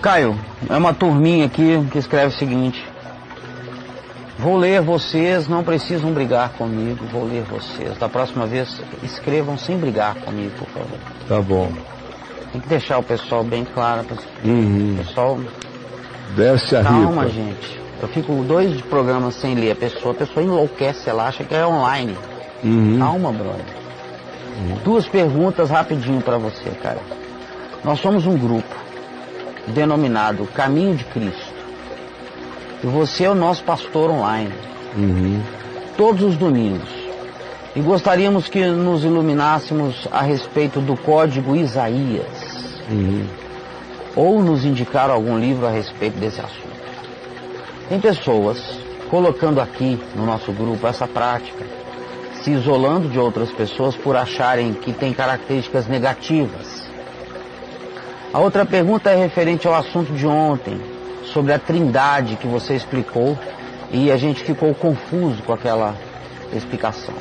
Caio, é uma turminha aqui que escreve o seguinte: vou ler vocês, não precisam brigar comigo, vou ler vocês. Da próxima vez, escrevam sem brigar comigo, por favor. Tá bom. Tem que deixar o pessoal bem claro. Uhum. O pessoal... Desce a Calma, ripa. gente. Eu fico 2 programas sem ler a pessoa enlouquece, ela acha que é online. Uhum. Calma, brother. 2 perguntas rapidinho pra você, cara. Nós somos um grupo denominado Caminho de Cristo. E você é o nosso pastor online. Uhum. Todos os domingos. E gostaríamos que nos iluminássemos a respeito do Código Isaías. Uhum. Ou nos indicar algum livro a respeito desse assunto. Tem pessoas colocando aqui no nosso grupo essa prática, se isolando de outras pessoas por acharem que tem características negativas. A outra pergunta é referente ao assunto de ontem, sobre a Trindade que você explicou, e a gente ficou confuso com aquela explicação.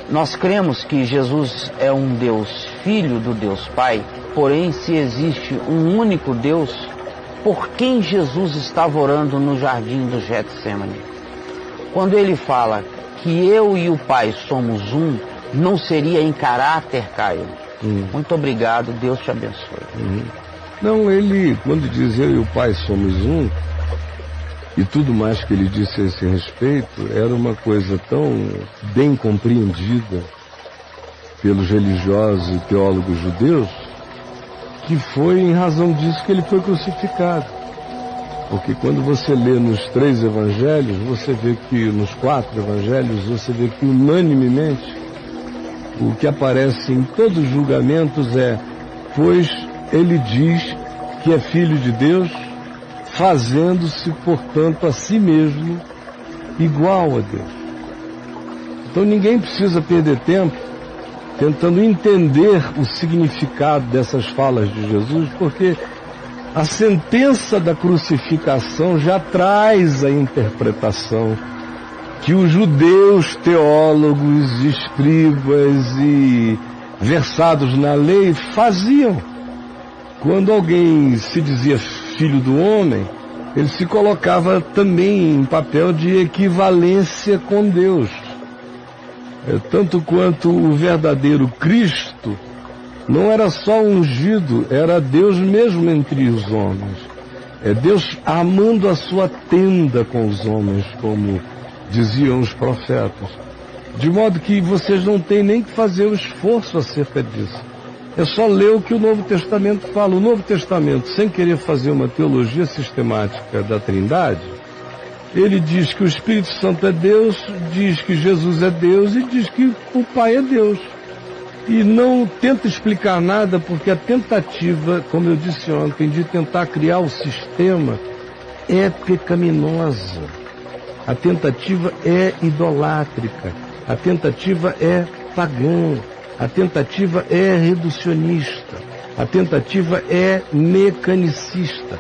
Nós cremos que Jesus é um Deus Filho do Deus Pai, porém, se existe um único Deus, por quem Jesus estava orando no jardim do Getsemane? Quando ele fala que eu e o Pai somos um, não seria em caráter, Caio? Muito obrigado, Deus te abençoe. Não, ele, quando diz eu e o Pai somos um, e tudo mais que ele disse a esse respeito, era uma coisa tão bem compreendida pelos religiosos e teólogos judeus, que foi em razão disso que ele foi crucificado. Porque quando você lê nos 3 evangelhos, você vê que, nos 4 evangelhos, você vê que unanimemente o que aparece em todos os julgamentos é: pois ele diz que é filho de Deus, fazendo-se, portanto, a si mesmo igual a Deus. Então ninguém precisa perder tempo tentando entender o significado dessas falas de Jesus, porque a sentença da crucificação já traz a interpretação que os judeus, teólogos, escribas e versados na lei faziam. Quando alguém se dizia filho do homem, ele se colocava também em papel de equivalência com Deus. Tanto quanto o verdadeiro Cristo não era só ungido, era Deus mesmo entre os homens. É Deus armando a sua tenda com os homens, como diziam os profetas. De modo que vocês não têm nem que fazer o esforço acerca disso. É só ler o que o Novo Testamento fala. O Novo Testamento, sem querer fazer uma teologia sistemática da Trindade, ele diz que o Espírito Santo é Deus, diz que Jesus é Deus e diz que o Pai é Deus. E não tenta explicar nada, porque a tentativa, como eu disse ontem, de tentar criar o sistema é pecaminosa. A tentativa é idolátrica. A tentativa é pagã. A tentativa é reducionista. A tentativa é mecanicista.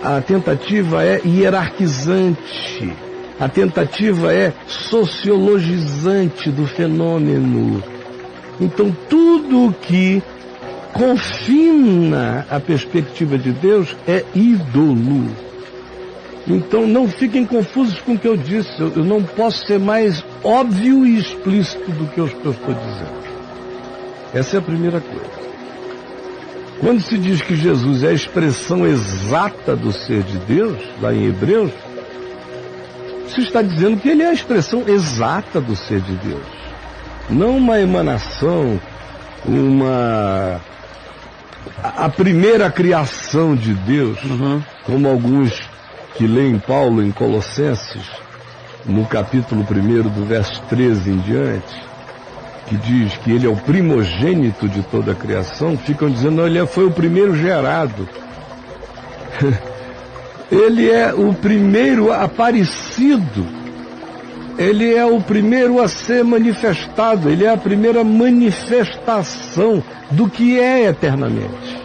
A tentativa é hierarquizante. A tentativa é sociologizante do fenômeno. Então, tudo que confina a perspectiva de Deus é ídolo. Então, não fiquem confusos com o que eu disse. Eu não posso ser mais óbvio e explícito do que eu estou dizendo. Essa é a primeira coisa. Quando se diz que Jesus é a expressão exata do ser de Deus, lá em Hebreus, se está dizendo que ele é a expressão exata do ser de Deus. Não uma emanação, a primeira criação de Deus, como alguns que leem Paulo em Colossenses, no capítulo 1, do verso 13 em diante, que diz que ele é o primogênito de toda a criação, ficam dizendo, não, ele foi o primeiro gerado. Ele é o primeiro aparecido. Ele é o primeiro a ser manifestado. Ele é a primeira manifestação do que é eternamente.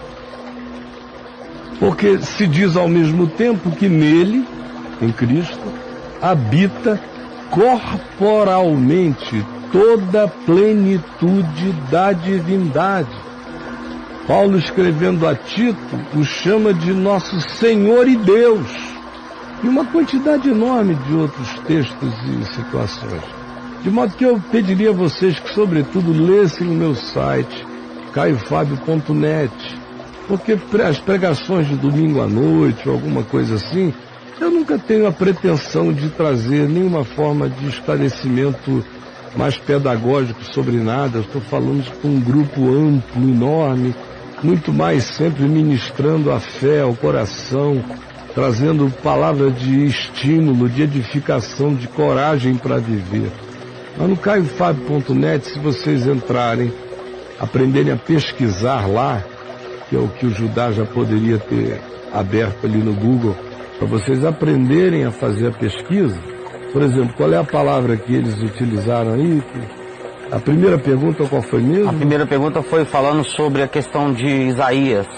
Porque se diz ao mesmo tempo que nele, em Cristo, habita corporalmente toda a plenitude da divindade. Paulo, escrevendo a Tito, o chama de nosso Senhor e Deus. E uma quantidade enorme de outros textos e situações. De modo que eu pediria a vocês que, sobretudo, lessem o meu site, caiofabio.net, porque as pregações de domingo à noite ou alguma coisa assim, eu nunca tenho a pretensão de trazer nenhuma forma de esclarecimento mais pedagógico sobre nada. Eu estou falando com um grupo amplo, enorme, muito mais sempre ministrando a fé ao coração, trazendo palavra de estímulo, de edificação, de coragem para viver. Mas no caiofabio.net, se vocês entrarem, aprenderem a pesquisar lá, que é o que o Judá já poderia ter aberto ali no Google, para vocês aprenderem a fazer a pesquisa. Por exemplo, qual é a palavra que eles utilizaram aí? A primeira pergunta qual foi mesmo? A primeira pergunta foi falando sobre a questão de Isaías,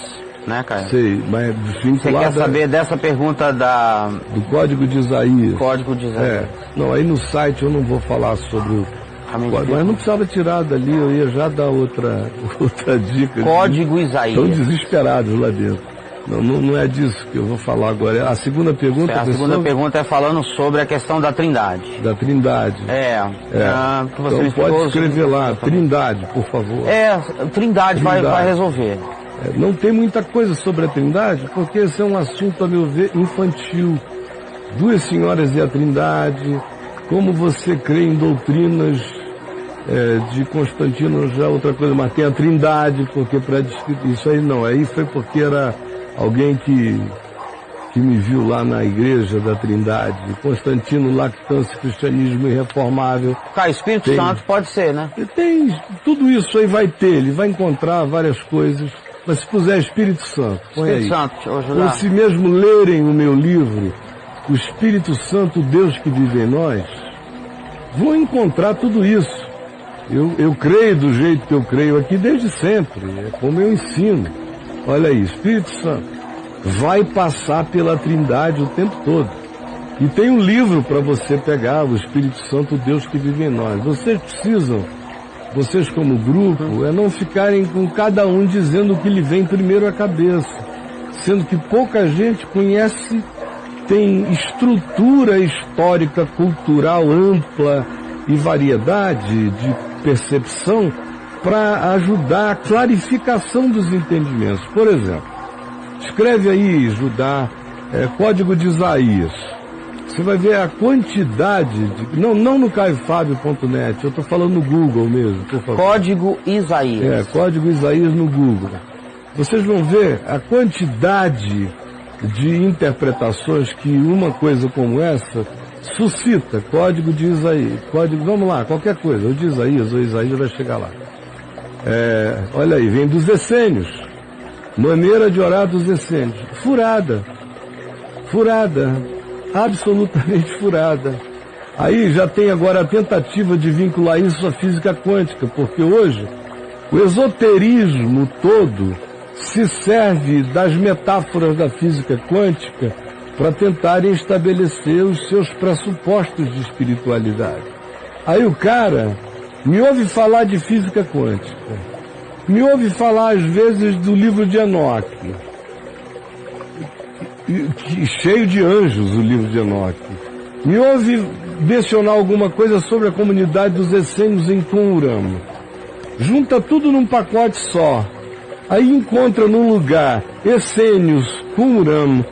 né, Caio? Sei, mas você quer saber dessa pergunta do Código de Isaías? Código de Isaías. Não, aí no site eu não vou falar sobre o código, mas não precisava tirar dali, eu ia já dar outra dica. Código Isaías. Estão desesperados lá dentro. Não é disso que eu vou falar agora. A segunda pergunta... A segunda pergunta é falando sobre a questão da Trindade. Da Trindade. Então pode escrever lá, Trindade, por favor. Trindade. Vai resolver. Não tem muita coisa sobre a Trindade, porque esse é um assunto, a meu ver, infantil. Duas senhoras e a Trindade, como você crê em doutrinas de Constantino, já outra coisa, mas tem a Trindade, porque para isso aí não, aí foi porque era alguém que me viu lá na igreja da Trindade, Constantino, lactância, cristianismo irreformável. Espírito Santo pode ser, né? Tem, tudo isso aí vai ter, ele vai encontrar várias coisas, mas se puser Espírito Santo, põe aí. Espírito Santo, ou se mesmo lerem o meu livro, o Espírito Santo, Deus que vive em nós, vão encontrar tudo isso. Eu creio do jeito que eu creio aqui desde sempre, é como eu ensino. Olha aí, Espírito Santo vai passar pela Trindade o tempo todo. E tem um livro para você pegar, o Espírito Santo, Deus que vive em nós. Vocês precisam, vocês como grupo, não ficarem com cada um dizendo o que lhe vem primeiro à cabeça. Sendo que pouca gente conhece, tem estrutura histórica, cultural ampla e variedade de percepção para ajudar a clarificação dos entendimentos. Por exemplo, escreve aí, Judá, Código de Isaías. Você vai ver a quantidade de... Não no caiofabio.net, eu estou falando no Google mesmo, por favor. Código Isaías. Código Isaías no Google. Vocês vão ver a quantidade de interpretações que uma coisa como essa suscita. Código de Isaías. Vamos lá, qualquer coisa, ou de Isaías, ou Isaías vai chegar lá. Olha aí, vem dos essênios. Maneira de orar dos essênios. Furada. Absolutamente furada. Aí já tem agora a tentativa de vincular isso à física quântica, porque hoje o esoterismo todo se serve das metáforas da física quântica para tentarem estabelecer os seus pressupostos de espiritualidade. Aí o cara me ouve falar de física quântica, me ouve falar às vezes do livro de Enoque, cheio de anjos o livro de Enoque, me ouve mencionar alguma coisa sobre a comunidade dos essênios em Qumran, junta tudo num pacote só, aí encontra num lugar essênios, Qumran,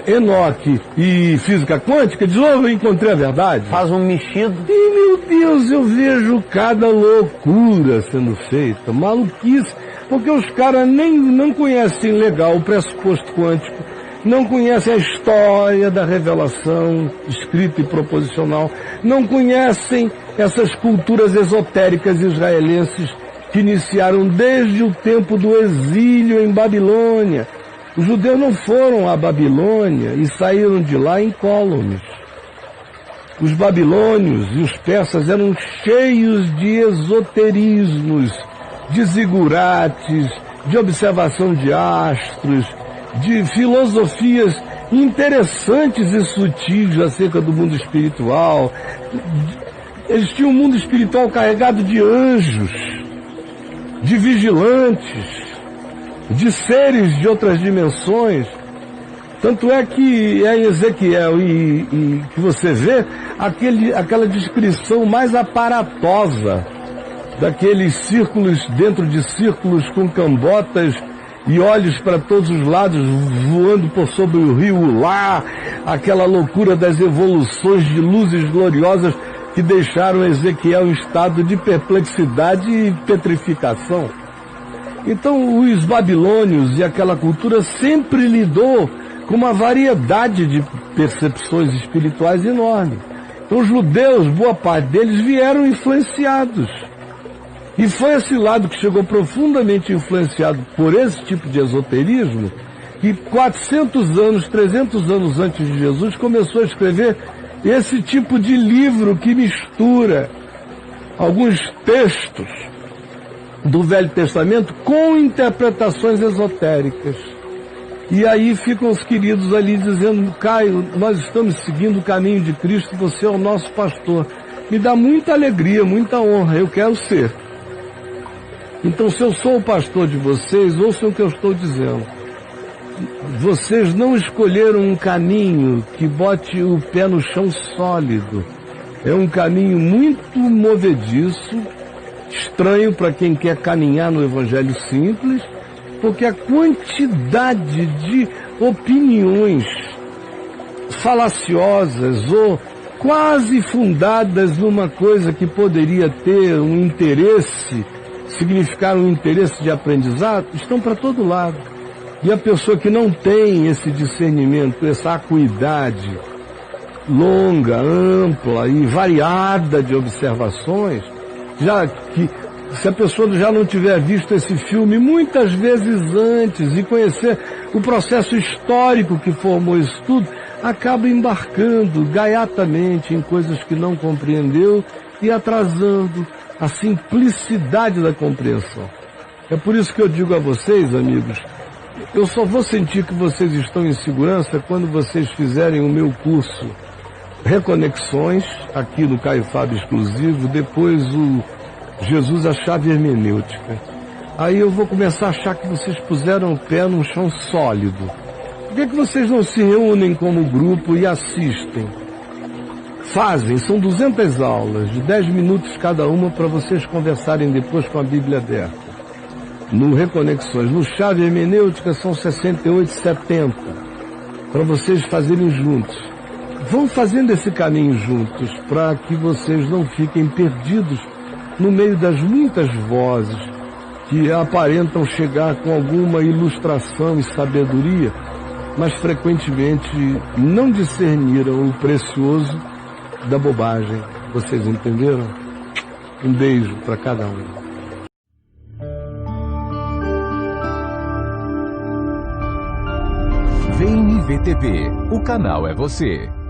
Enoque e física quântica, diz, eu encontrei a verdade. Faz um mexido. E, meu Deus, eu vejo cada loucura sendo feita, maluquice, porque os caras não conhecem legal o pressuposto quântico, não conhecem a história da revelação escrita e proposicional, não conhecem essas culturas esotéricas israelenses que iniciaram desde o tempo do exílio em Babilônia. Os judeus não foram à Babilônia e saíram de lá incólumes. Os babilônios e os persas eram cheios de esoterismos, de zigurates, de observação de astros, de filosofias interessantes e sutis acerca do mundo espiritual. Eles tinham um mundo espiritual carregado de anjos, de vigilantes. de seres de outras dimensões. Tanto é que é em Ezequiel e que você vê aquela descrição mais aparatosa daqueles círculos dentro de círculos com cambotas e olhos para todos os lados voando por sobre o rio Ulá, aquela loucura das evoluções de luzes gloriosas que deixaram Ezequiel em estado de perplexidade e petrificação. Então os babilônios e aquela cultura sempre lidou com uma variedade de percepções espirituais enorme. Então os judeus, boa parte deles, vieram influenciados. E foi esse lado que chegou profundamente influenciado por esse tipo de esoterismo, que 400 anos, 300 anos antes de Jesus, começou a escrever esse tipo de livro que mistura alguns textos do Velho Testamento com interpretações esotéricas. E aí ficam os queridos ali dizendo: Caio, nós estamos seguindo o caminho de Cristo, você é o nosso pastor. Me dá muita alegria, muita honra, eu quero ser. Então, se eu sou o pastor de vocês, ouçam o que eu estou dizendo. Vocês não escolheram um caminho que bote o pé no chão sólido. É um caminho muito movediço, estranho para quem quer caminhar no Evangelho simples, porque a quantidade de opiniões falaciosas ou quase fundadas numa coisa que poderia ter um interesse, significar um interesse de aprendizado, estão para todo lado. E a pessoa que não tem esse discernimento, essa acuidade longa, ampla e variada de observações, já que se a pessoa já não tiver visto esse filme muitas vezes antes e conhecer o processo histórico que formou isso tudo, acaba embarcando gaiatamente em coisas que não compreendeu e atrasando a simplicidade da compreensão. É por isso que eu digo a vocês, amigos, eu só vou sentir que vocês estão em segurança quando vocês fizerem o meu curso Reconexões, aqui no Caio Fábio Exclusivo, depois o Jesus, a chave hermenêutica. Aí eu vou começar a achar que vocês puseram o pé num chão sólido. Por que vocês não se reúnem como grupo e assistem? Fazem, são 200 aulas, de 10 minutos cada uma, para vocês conversarem depois com a Bíblia aberta. No Reconexões, no Chave Hermenêutica são 68, 70, para vocês fazerem juntos. Vão fazendo esse caminho juntos, para que vocês não fiquem perdidos no meio das muitas vozes que aparentam chegar com alguma ilustração e sabedoria, mas frequentemente não discerniram o precioso da bobagem. Vocês entenderam? Um beijo para cada um. Vem IVTV, o canal é você.